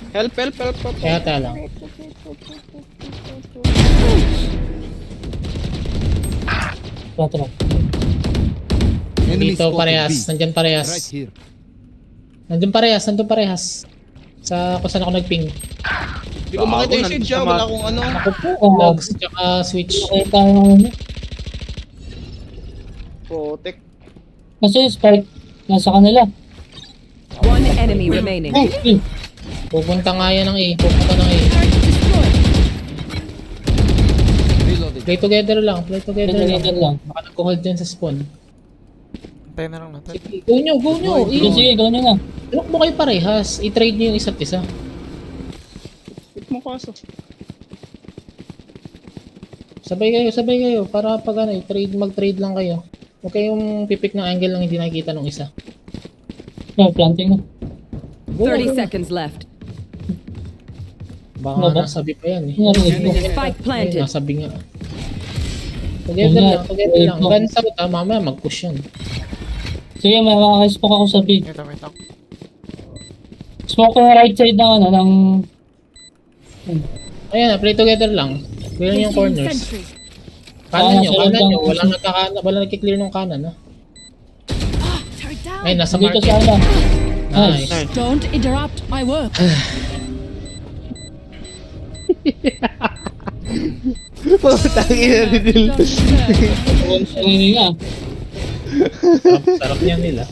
Help, help, help, help. Kaya lang. Tara. Enemy Dito spotted parehas. B. Nandyan parehas. Right here. Nandun parehas. Sa kung saan ako nagping. Hindi ko makita yung shade siya. Wala akong ano. Ako po, logs, tsaka switch. Nakita yung ano. Protect. Kasi Spike, nasa kanila. One enemy remaining. Ay! Pupunta nga yan ng A. Pupunta ng A. Reloading. Play together lang. Ganyan lang. Baka nag-hold dyan sa spawn. Antayin na lang natin. Sige, go nyo. Sige, sige, gawin nyo na. Look mo kayo parehas. I-trade nyo yung isa't isa. Hit mo kaso. Sabay kayo. Para pag ano, mag-trade lang kayo. Huwag kayong pipik ng angle lang hindi nakikita ng isa. Yeah, planting na. Go 30 na. seconds left. Baka Ano ba? nasabi pa yan eh. Narinig ko. Spike Ay, planted. nasabi nga. Together lang. Ganun sa buta, mamaya mag-push yan. Sige, may makaka-smoke ako sa B. Wait lang. Smoke ko yung right side ng ano, ng... Ayan, play together lang. Clear yung corners. Kanan nyo. Wala nagki-clear ng kanan, ha? Ay, nasa Dito market. sa ano. Nice. Don't interrupt my work. Putangin na rin. Hindi nga. Sarap niyan nila.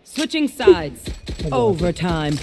Switching sides. Overtime.